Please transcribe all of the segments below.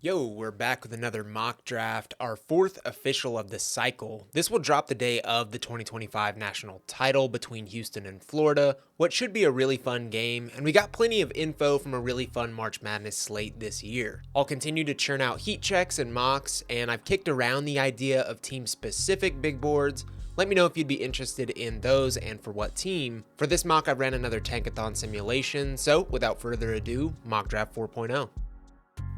Yo, we're back with another mock draft, our fourth official of the cycle. This will drop the day of the 2025 national title between Houston and Florida, what should be a really fun game, and we got plenty of info from a really fun March Madness slate this year. I'll continue to churn out heat checks and mocks, and I've kicked around the idea of team-specific big boards. Let me know if you'd be interested in those and for what team. For this mock, I ran another Tankathon simulation, so without further ado, Mock Draft 4.0.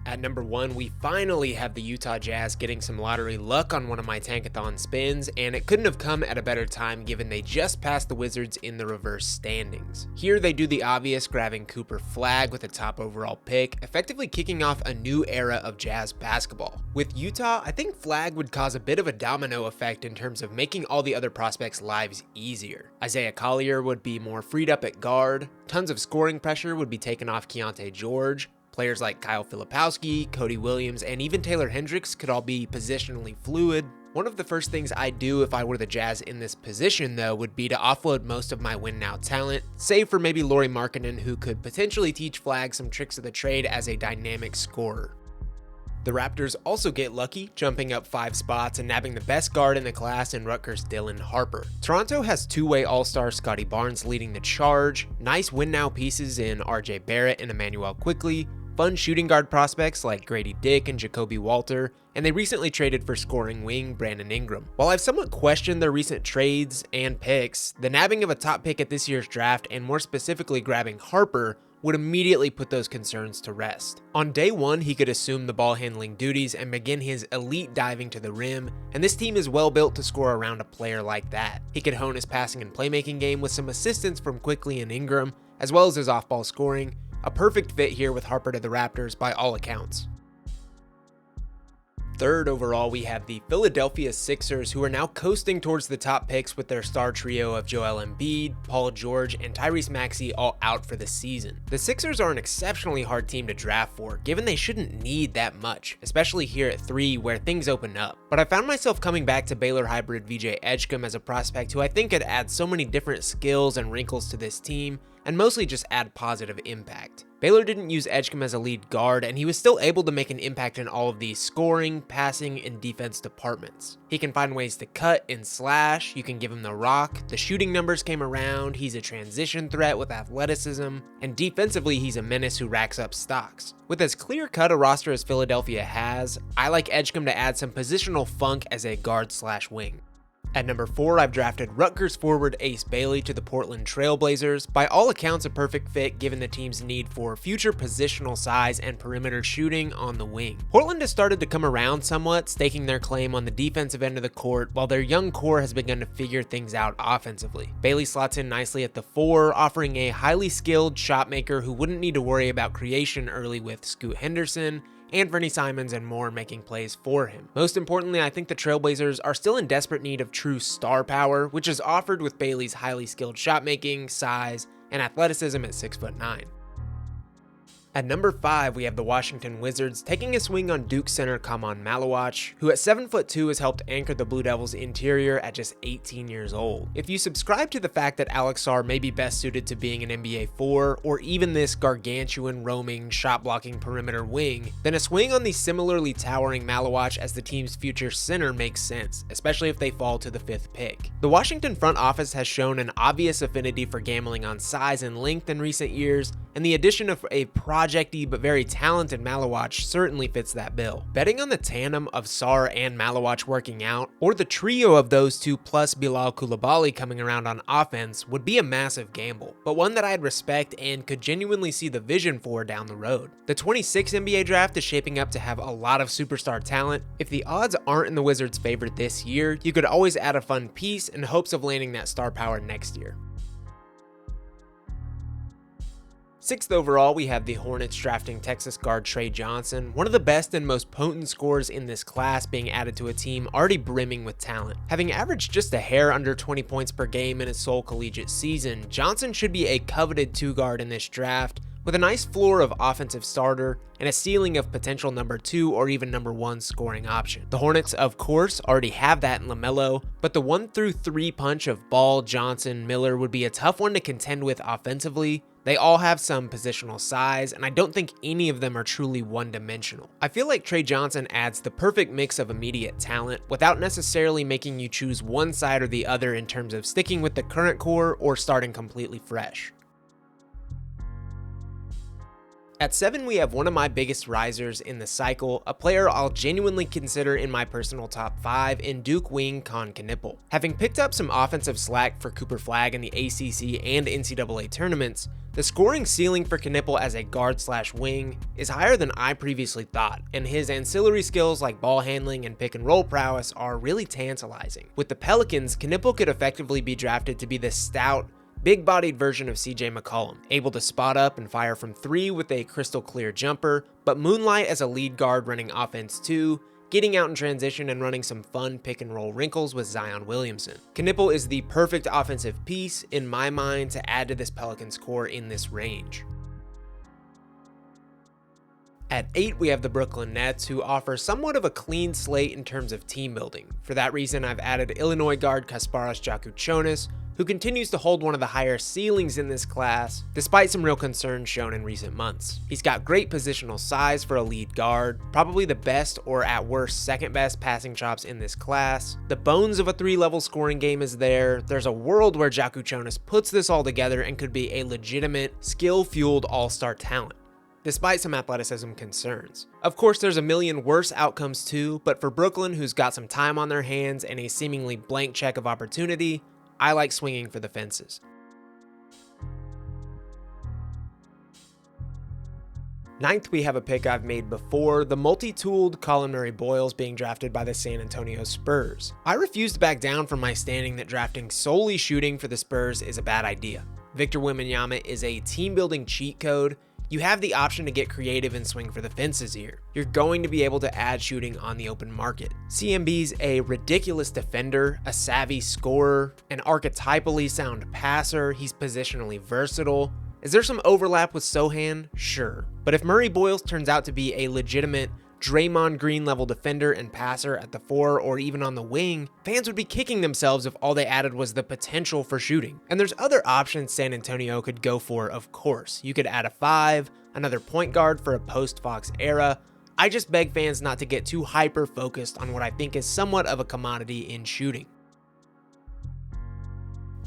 At number 1, we finally have the Utah Jazz getting some lottery luck on one of my Tankathon spins, and it couldn't have come at a better time given they just passed the Wizards in the reverse standings. Here they do the obvious, grabbing Cooper Flagg with a top overall pick, effectively kicking off a new era of Jazz basketball. With Utah, I think Flagg would cause a bit of a domino effect in terms of making all the other prospects' lives easier. Isaiah Collier would be more freed up at guard, tons of scoring pressure would be taken off Keontae George, players like Kyle Filipowski, Cody Williams, and even Taylor Hendricks could all be positionally fluid. One of the first things I'd do if I were the Jazz in this position, though, would be to offload most of my win now talent, save for maybe Lauri Markkanen, who could potentially teach Flagg some tricks of the trade as a dynamic scorer. The Raptors also get lucky, jumping up 5 spots and nabbing the best guard in the class in Rutgers' Dylan Harper. Toronto has two-way all-star Scotty Barnes leading the charge, nice win-now pieces in RJ Barrett and Emmanuel Quickley, fun shooting guard prospects like Grady Dick and Jacoby Walter, and they recently traded for scoring wing Brandon Ingram. While I've somewhat questioned their recent trades and picks, the nabbing of a top pick at this year's draft, and more specifically grabbing Harper, would immediately put those concerns to rest. On day 1, he could assume the ball handling duties and begin his elite diving to the rim, and this team is well built to score around a player like that. He could hone his passing and playmaking game with some assistance from Quickley and Ingram, as well as his off-ball scoring. A perfect fit here with Harper to the Raptors by all accounts. Third overall, we have the Philadelphia Sixers, who are now coasting towards the top picks with their star trio of Joel Embiid, Paul George, and Tyrese Maxey all out for the season. The Sixers are an exceptionally hard team to draft for, given they shouldn't need that much, especially here at 3 where things open up. But I found myself coming back to Baylor hybrid VJ Edgecombe as a prospect who I think could add so many different skills and wrinkles to this team, and mostly just add positive impact. Baylor didn't use Edgecombe as a lead guard, and he was still able to make an impact in all of these scoring, passing, and defense departments. He can find ways to cut and slash, you can give him the rock, the shooting numbers came around, he's a transition threat with athleticism, and defensively he's a menace who racks up stocks. With as clear-cut a roster as Philadelphia has, I like Edgecombe to add some positional funk as a guard/wing. At number 4, I've drafted Rutgers forward Ace Bailey to the Portland Trailblazers, by all accounts a perfect fit given the team's need for future positional size and perimeter shooting on the wing. Portland has started to come around somewhat, staking their claim on the defensive end of the court, while their young core has begun to figure things out offensively. Bailey slots in nicely at the 4, offering a highly skilled shot maker who wouldn't need to worry about creation early with Scoot Henderson, and Fernie Simons and more making plays for him. Most importantly, I think the Trailblazers are still in desperate need of true star power, which is offered with Bailey's highly skilled shot making, size, and athleticism at 6'9". At number 5, we have the Washington Wizards taking a swing on Duke center Kamon Malawach, who at 7'2" has helped anchor the Blue Devils' interior at just 18 years old. If you subscribe to the fact that Alex Sarr may be best suited to being an NBA 4, or even this gargantuan roaming, shot-blocking perimeter wing, then a swing on the similarly towering Malawach as the team's future center makes sense, especially if they fall to the 5th pick. The Washington front office has shown an obvious affinity for gambling on size and length in recent years, and the addition of a projecty but very talented Malawach certainly fits that bill. Betting on the tandem of Sarr and Malawach working out, or the trio of those two plus Bilal Coulibaly coming around on offense, would be a massive gamble, but one that I'd respect and could genuinely see the vision for down the road. The 26 NBA draft is shaping up to have a lot of superstar talent. If the odds aren't in the Wizards' favor this year, you could always add a fun piece in hopes of landing that star power next year. 6th overall, we have the Hornets drafting Texas guard Trey Johnson, one of the best and most potent scorers in this class, being added to a team already brimming with talent. Having averaged just a hair under 20 points per game in his sole collegiate season, Johnson should be a coveted 2-guard in this draft, with a nice floor of offensive starter and a ceiling of potential number 2 or even number 1 scoring option. The Hornets, of course, already have that in LaMelo, but the 1 through 3 punch of Ball, Johnson, Miller would be a tough one to contend with offensively, They all have some positional size, and I don't think any of them are truly one-dimensional. I feel like Trey Johnson adds the perfect mix of immediate talent without necessarily making you choose one side or the other in terms of sticking with the current core or starting completely fresh. At 7, we have one of my biggest risers in the cycle, a player I'll genuinely consider in my personal top 5 in Duke wing Con Knipple. Having picked up some offensive slack for Cooper Flagg in the ACC and NCAA tournaments, the scoring ceiling for Knipple as a guard/wing is higher than I previously thought, and his ancillary skills like ball handling and pick and roll prowess are really tantalizing. With the Pelicans, Knipple could effectively be drafted to be the stout, big-bodied version of CJ McCollum, able to spot up and fire from 3 with a crystal clear jumper, but moonlight as a lead guard running offense too, getting out in transition and running some fun pick and roll wrinkles with Zion Williamson. Knipple is the perfect offensive piece in my mind to add to this Pelicans core in this range. At 8, we have the Brooklyn Nets, who offer somewhat of a clean slate in terms of team building. For that reason, I've added Illinois guard Kasparas Jakučionis, who continues to hold one of the higher ceilings in this class, despite some real concerns shown in recent months. He's got great positional size for a lead guard, probably the best or at worst second best passing chops in this class. The bones of a 3-level scoring game is there. There's a world where Jakučionis puts this all together and could be a legitimate, skill-fueled all-star talent, despite some athleticism concerns. Of course, there's a million worse outcomes too, but for Brooklyn, who's got some time on their hands and a seemingly blank check of opportunity, I like swinging for the fences. 9th, we have a pick I've made before, the multi-tooled Colin Murray-Boyles being drafted by the San Antonio Spurs. I refuse to back down from my standing that drafting solely shooting for the Spurs is a bad idea. Victor Wembanyama is a team-building cheat code. You have the option to get creative and swing for the fences here. You're going to be able to add shooting on the open market. CMB's a ridiculous defender, a savvy scorer, an archetypally sound passer. He's positionally versatile. Is there some overlap with Sohan? Sure. But if Murray-Boyles turns out to be a legitimate Draymond Green level defender and passer at the 4 or even on the wing, fans would be kicking themselves if all they added was the potential for shooting. And there's other options San Antonio could go for, of course. You could add a 5, another point guard for a post-Fox era. I just beg fans not to get too hyper-focused on what I think is somewhat of a commodity in shooting.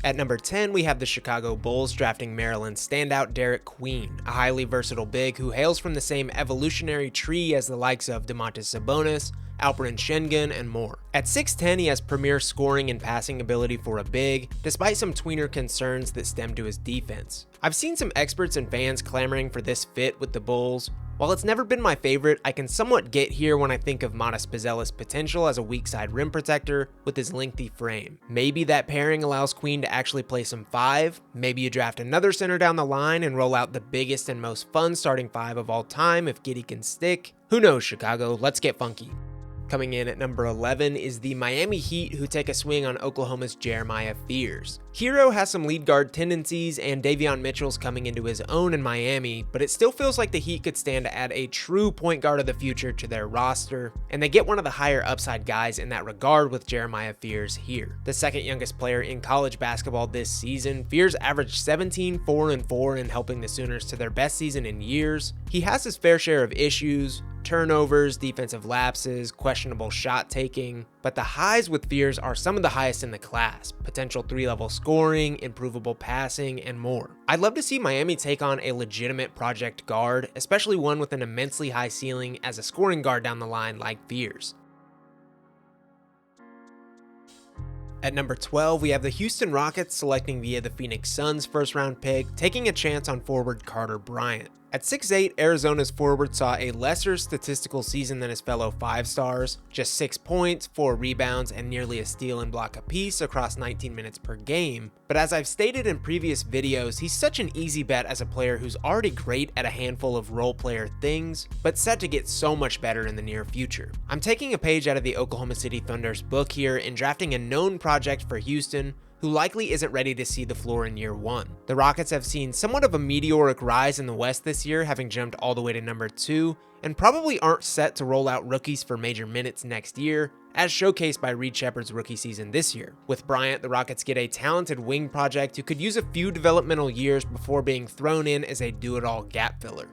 At number 10, we have the Chicago Bulls drafting Maryland standout Derek Queen, a highly versatile big who hails from the same evolutionary tree as the likes of Domantas Sabonis, Alperen Şengün, and more. At 6'10", he has premier scoring and passing ability for a big, despite some tweener concerns that stem to his defense. I've seen some experts and fans clamoring for this fit with the Bulls. While it's never been my favorite, I can somewhat get here when I think of Matas Pizelis' potential as a weak side rim protector with his lengthy frame. Maybe that pairing allows Queen to actually play some 5, maybe you draft another center down the line and roll out the biggest and most fun starting 5 of all time if Giddey can stick. Who knows, Chicago, let's get funky. Coming in at number 11 is the Miami Heat, who take a swing on Oklahoma's Jeremiah Fears. Hero has some lead guard tendencies, and Davion Mitchell's coming into his own in Miami, but it still feels like the Heat could stand to add a true point guard of the future to their roster, and they get one of the higher upside guys in that regard with Jeremiah Fears here. The second youngest player in college basketball this season, Fears averaged 17, 4, and 4 in helping the Sooners to their best season in years. He has his fair share of issues, turnovers, defensive lapses, questionable shot taking, but the highs with Fears are some of the highest in the class. Potential 3-level scoring, improvable passing, and more. I'd love to see Miami take on a legitimate project guard, especially one with an immensely high ceiling as a scoring guard down the line like Fears. At number 12, we have the Houston Rockets selecting via the Phoenix Suns first round pick, taking a chance on forward Carter Bryant. At 6'8", Arizona's forward saw a lesser statistical season than his fellow 5-stars, just 6 points, 4 rebounds, and nearly a steal and block apiece across 19 minutes per game. But as I've stated in previous videos, he's such an easy bet as a player who's already great at a handful of role player things, but set to get so much better in the near future. I'm taking a page out of the Oklahoma City Thunder's book here and drafting a known project for Houston, who likely isn't ready to see the floor in year 1. The Rockets have seen somewhat of a meteoric rise in the West this year, having jumped all the way to number 2, and probably aren't set to roll out rookies for major minutes next year, as showcased by Reed Shepherd's rookie season this year. With Bryant, the Rockets get a talented wing project who could use a few developmental years before being thrown in as a do-it-all gap filler.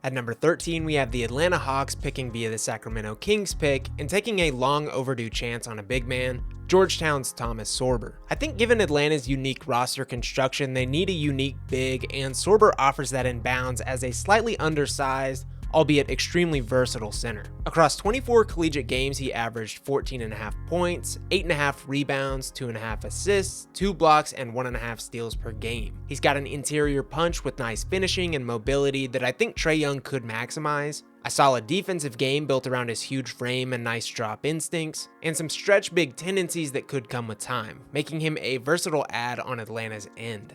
At number 13, we have the Atlanta Hawks picking via the Sacramento Kings pick and taking a long overdue chance on a big man, Georgetown's Thomas Sorber. I think given Atlanta's unique roster construction, they need a unique big, and Sorber offers that in bounds as a slightly undersized, albeit extremely versatile center. Across 24 collegiate games, he averaged 14.5 points, 8.5 rebounds, 2.5 assists, 2 blocks, and 1.5 steals per game. He's got an interior punch with nice finishing and mobility that I think Trae Young could maximize, a solid defensive game built around his huge frame and nice drop instincts, and some stretch big tendencies that could come with time, making him a versatile add on Atlanta's end.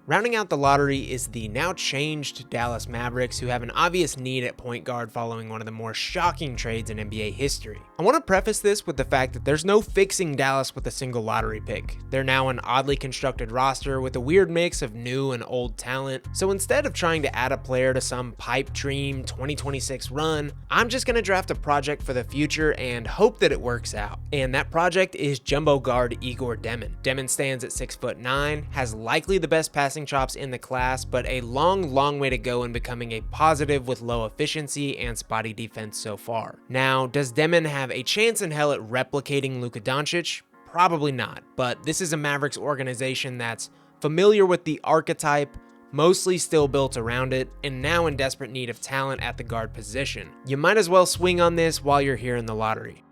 Rounding out the lottery is the now changed Dallas Mavericks, who have an obvious need at point guard following one of the more shocking trades in NBA history. I want to preface this with the fact that there's no fixing Dallas with a single lottery pick. They're now an oddly constructed roster with a weird mix of new and old talent, so instead of trying to add a player to some pipe dream 2026 run, I'm just going to draft a project for the future and hope that it works out. And that project is jumbo guard Igor Demin. Demin stands at 6'9", has likely the best passing chops in the class, but a long way to go in becoming a positive with low efficiency and spotty defense so far. Now, does Demin have a chance in hell at replicating Luka Doncic? Probably not, but this is a Mavericks organization that's familiar with the archetype, mostly still built around it, and now in desperate need of talent at the guard position. You might as well swing on this while you're here in the lottery.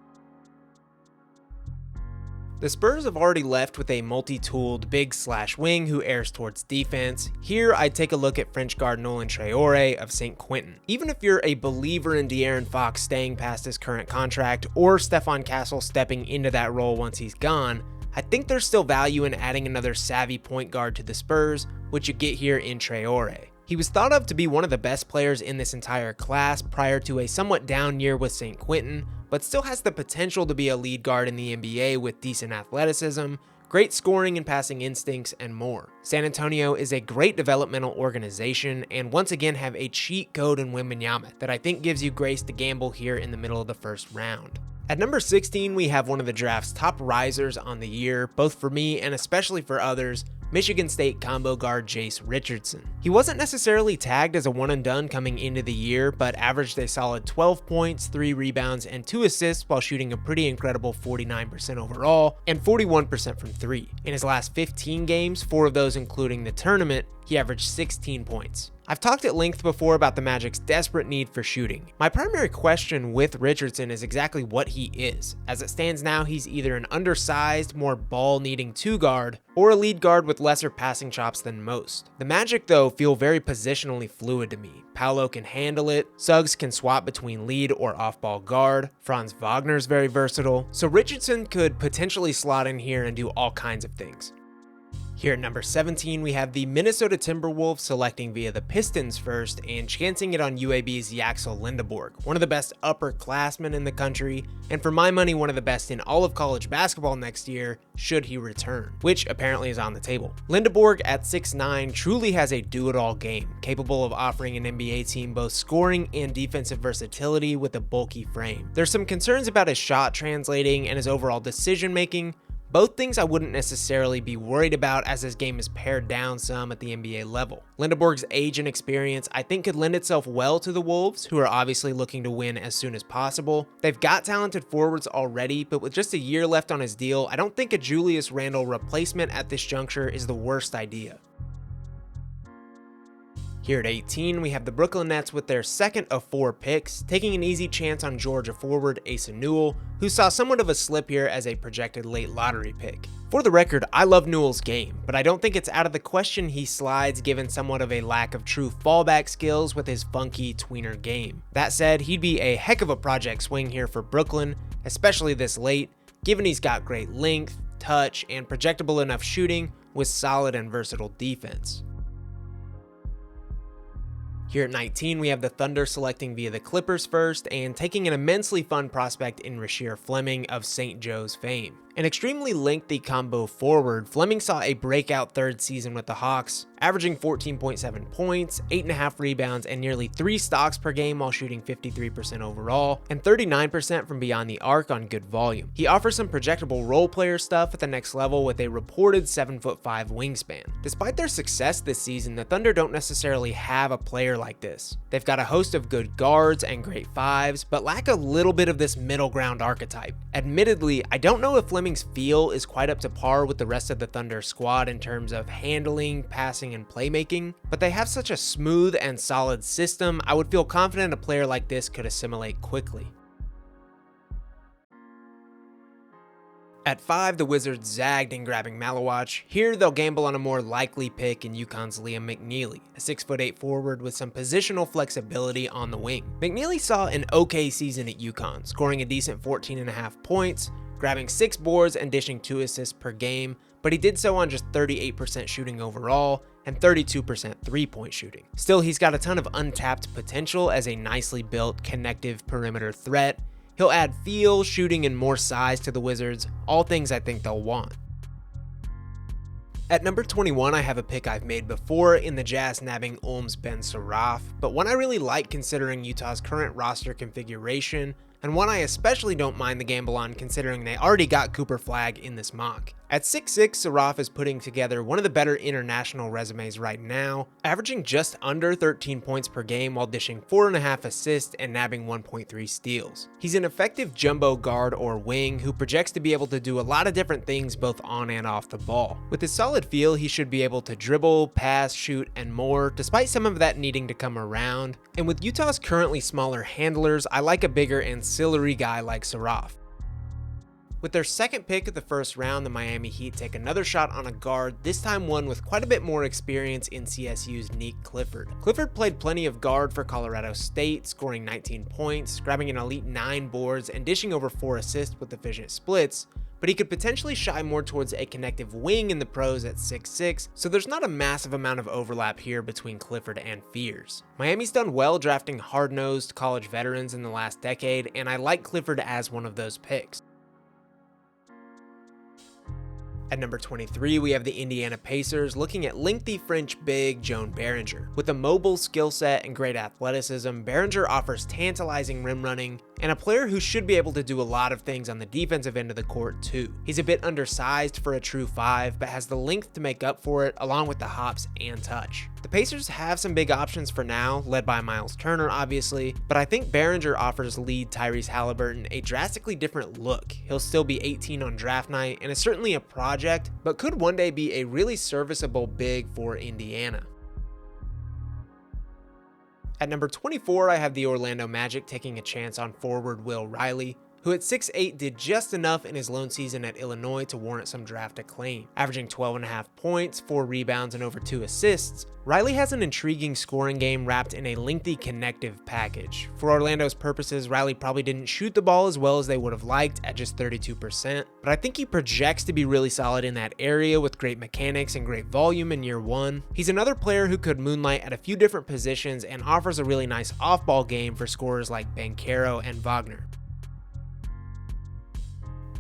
The Spurs have already left with a multi-tooled big/wing who airs towards defense. Here, I'd take a look at French guard Nolan Traore of St. Quentin. Even if you're a believer in De'Aaron Fox staying past his current contract, or Stephon Castle stepping into that role once he's gone, I think there's still value in adding another savvy point guard to the Spurs, which you get here in Traore. He was thought of to be one of the best players in this entire class prior to a somewhat down year with St. Quentin, but still has the potential to be a lead guard in the NBA with decent athleticism, great scoring and passing instincts, and more. San Antonio is a great developmental organization and once again have a cheat code in Wembanyama that I think gives you grace to gamble here in the middle of the first round. At number 16, we have one of the draft's top risers on the year, both for me and especially for others, Michigan State combo guard Jace Richardson. He wasn't necessarily tagged as a one and done coming into the year, but averaged a solid 12 points, 3 rebounds, and 2 assists while shooting a pretty incredible 49% overall and 41% from 3. In his last 15 games, 4 of those including the tournament, he averaged 16 points. I've talked at length before about the Magic's desperate need for shooting. My primary question with Richardson is exactly what he is. As it stands now, he's either an undersized, more ball-needing 2-guard, or a lead guard with lesser passing chops than most. The Magic, though, feel very positionally fluid to me. Paolo can handle it, Suggs can swap between lead or off-ball guard, Franz Wagner's very versatile, so Richardson could potentially slot in here and do all kinds of things. Here at number 17, we have the Minnesota Timberwolves selecting via the Pistons first and chancing it on UAB's Yaxel Lindeborg, one of the best upperclassmen in the country, and for my money, one of the best in all of college basketball next year, should he return, which apparently is on the table. Lindeborg at 6'9" truly has a do-it-all game, capable of offering an NBA team both scoring and defensive versatility with a bulky frame. There's some concerns about his shot translating and his overall decision-making, both things I wouldn't necessarily be worried about as his game is pared down some at the NBA level. Lindeborg's age and experience I think could lend itself well to the Wolves, who are obviously looking to win as soon as possible. They've got talented forwards already, but with just a year left on his deal, I don't think a Julius Randle replacement at this juncture is the worst idea. Here at 18, we have the Brooklyn Nets with their second of 4 picks, taking an easy chance on Georgia forward Asa Newell, who saw somewhat of a slip here as a projected late lottery pick. For the record, I love Newell's game, but I don't think it's out of the question he slides given somewhat of a lack of true fallback skills with his funky tweener game. That said, he'd be a heck of a project swing here for Brooklyn, especially this late, given he's got great length, touch, and projectable enough shooting with solid and versatile defense. Here at 19, we have the Thunder selecting via the Clippers first and taking an immensely fun prospect in Rasheer Fleming of St. Joe's fame. An extremely lengthy combo forward, Fleming saw a breakout third season with the Hawks, averaging 14.7 points, 8.5 rebounds, and nearly 3 stocks per game while shooting 53% overall, and 39% from beyond the arc on good volume. He offers some projectable role player stuff at the next level with a reported 7'5" wingspan. Despite their success this season, the Thunder don't necessarily have a player like this. They've got a host of good guards and great fives, but lack a little bit of this middle ground archetype. Admittedly, I don't know if Fleming's feel is quite up to par with the rest of the Thunder squad in terms of handling, passing, and playmaking, but they have such a smooth and solid system, I would feel confident a player like this could assimilate quickly. At 5, the Wizards zagged in grabbing Malawach. Here, they'll gamble on a more likely pick in UConn's Liam McNeely, a 6'8" forward with some positional flexibility on the wing. McNeely saw an okay season at UConn, scoring a decent 14.5 points, grabbing 6 boards and dishing 2 assists per game, but he did so on just 38% shooting overall and 32% three-point shooting. Still, he's got a ton of untapped potential as a nicely built, connective perimeter threat. He'll add feel, shooting, and more size to the Wizards, all things I think they'll want. At number 21, I have a pick I've made before in the Jazz nabbing Ulms Ben Saraf, but one I really like considering Utah's current roster configuration, and one I especially don't mind the gamble on considering they already got Cooper Flagg in this mock. At 6'6", Saraf is putting together one of the better international resumes right now, averaging just under 13 points per game while dishing 4.5 assists and nabbing 1.3 steals. He's an effective jumbo guard or wing who projects to be able to do a lot of different things both on and off the ball. With his solid feel, he should be able to dribble, pass, shoot, and more, despite some of that needing to come around. And with Utah's currently smaller handlers, I like a bigger ancillary guy like Saraf. With their second pick of the first round, the Miami Heat take another shot on a guard, this time one with quite a bit more experience in CSU's Nick Clifford. Clifford played plenty of guard for Colorado State, scoring 19 points, grabbing an elite 9 boards, and dishing over 4 assists with efficient splits, but he could potentially shy more towards a connective wing in the pros at 6'6", so there's not a massive amount of overlap here between Clifford and Fears. Miami's done well drafting hard-nosed college veterans in the last decade, and I like Clifford as one of those picks. At number 23, we have the Indiana Pacers looking at lengthy French big Joan Behringer. With a mobile skill set and great athleticism, Behringer offers tantalizing rim running and a player who should be able to do a lot of things on the defensive end of the court too. He's a bit undersized for a true 5, but has the length to make up for it along with the hops and touch. The Pacers have some big options for now, led by Miles Turner obviously, but I think Behringer offers lead Tyrese Halliburton a drastically different look. He'll still be 18 on draft night and is certainly a project, but could one day be a really serviceable big for Indiana. At number 24, I have the Orlando Magic taking a chance on forward Will Riley, who at 6'8" did just enough in his lone season at Illinois to warrant some draft acclaim. Averaging 12.5 points, 4 rebounds, and over 2 assists, Riley has an intriguing scoring game wrapped in a lengthy connective package. For Orlando's purposes, Riley probably didn't shoot the ball as well as they would have liked at just 32%, but I think he projects to be really solid in that area with great mechanics and great volume in year 1. He's another player who could moonlight at a few different positions and offers a really nice off-ball game for scorers like Banchero and Wagner.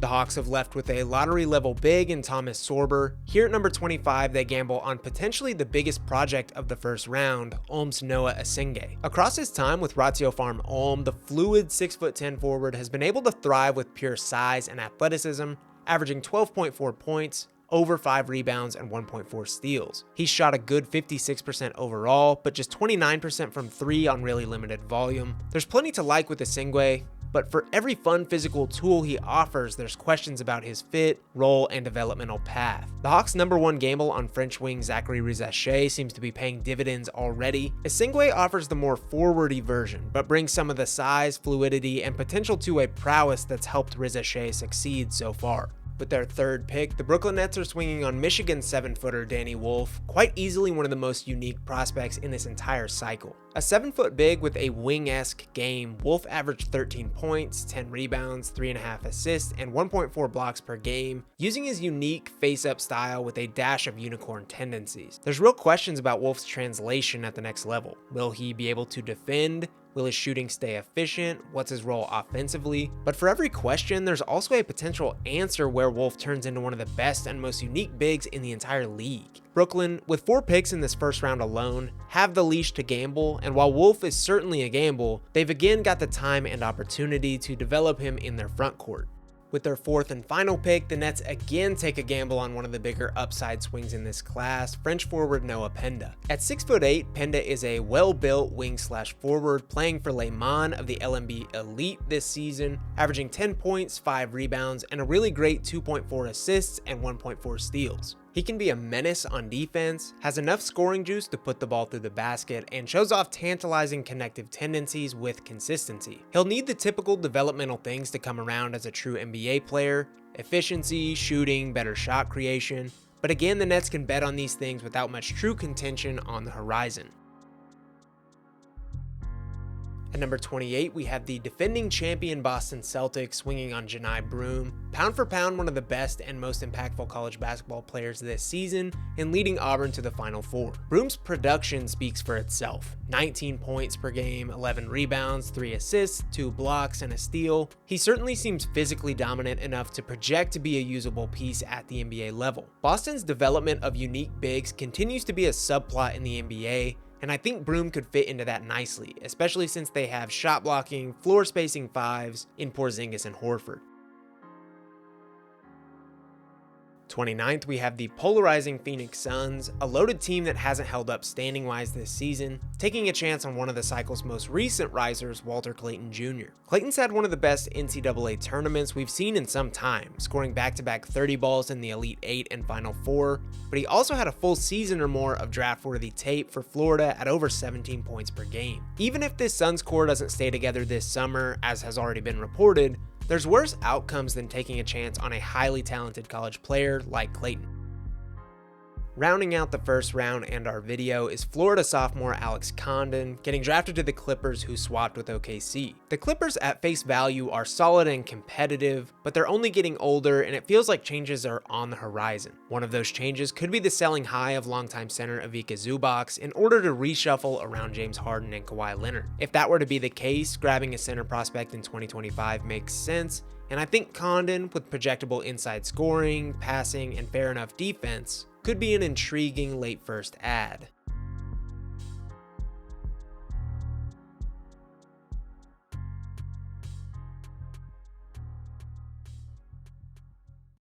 The Hawks have left with a lottery-level big in Thomas Sorber. Here at number 25, they gamble on potentially the biggest project of the first round, Ulm's Noah Asenge. Across his time with Ratio Farm Ulm, the fluid 6'10" forward has been able to thrive with pure size and athleticism, averaging 12.4 points, over 5 rebounds, and 1.4 steals. He's shot a good 56% overall, but just 29% from 3 on really limited volume. There's plenty to like with Asenge, but for every fun physical tool he offers, there's questions about his fit, role, and developmental path. The Hawks' number 1 gamble on French wing Zachary Rizaché seems to be paying dividends already. Asenge offers the more forwardy version, but brings some of the size, fluidity, and potential to a prowess that's helped Rizaché succeed so far. With their third pick, the Brooklyn Nets are swinging on Michigan 7-footer Danny Wolf, quite easily one of the most unique prospects in this entire cycle. A 7-foot big with a wing-esque game, Wolf averaged 13 points, 10 rebounds, 3.5 assists, and 1.4 blocks per game, using his unique face-up style with a dash of unicorn tendencies. There's real questions about Wolf's translation at the next level. Will he be able to defend? Will his shooting stay efficient? What's his role offensively? But for every question, there's also a potential answer where Wolf turns into one of the best and most unique bigs in the entire league. Brooklyn, with 4 picks in this first round alone, have the leash to gamble, and while Wolf is certainly a gamble, they've again got the time and opportunity to develop him in their front court. With their 4th and final pick, the Nets again take a gamble on one of the bigger upside swings in this class, French forward Noah Penda. At 6'8", Penda is a well-built wing/forward playing for Le Mans of the LNB Elite this season, averaging 10 points, 5 rebounds, and a really great 2.4 assists and 1.4 steals. He can be a menace on defense, has enough scoring juice to put the ball through the basket, and shows off tantalizing connective tendencies with consistency. He'll need the typical developmental things to come around as a true NBA player: efficiency, shooting, better shot creation. But again, the Nets can bet on these things without much true contention on the horizon. At number 28, we have the defending champion Boston Celtics swinging on Johni Broome. Pound for pound, one of the best and most impactful college basketball players this season, and leading Auburn to the Final Four. Broome's production speaks for itself. 19 points per game, 11 rebounds, 3 assists, 2 blocks, and a steal. He certainly seems physically dominant enough to project to be a usable piece at the NBA level. Boston's development of unique bigs continues to be a subplot in the NBA, and I think Broome could fit into that nicely, especially since they have shot blocking, floor spacing 5s in Porzingis and Horford. 29th, we have the polarizing Phoenix Suns, a loaded team that hasn't held up standing-wise this season, taking a chance on one of the cycle's most recent risers, Walter Clayton Jr. Clayton's had one of the best NCAA tournaments we've seen in some time, scoring back-to-back 30 balls in the Elite 8 and Final Four, but he also had a full season or more of draft-worthy tape for Florida at over 17 points per game. Even if this Suns core doesn't stay together this summer, as has already been reported, there's worse outcomes than taking a chance on a highly talented college player like Clayton. Rounding out the first round and our video is Florida sophomore Alex Condon, getting drafted to the Clippers, who swapped with OKC. The Clippers at face value are solid and competitive, but they're only getting older, and it feels like changes are on the horizon. One of those changes could be the selling high of longtime center Ivica Zubac in order to reshuffle around James Harden and Kawhi Leonard. If that were to be the case, grabbing a center prospect in 2025 makes sense, and I think Condon, with projectable inside scoring, passing, and fair enough defense, could be an intriguing late first add.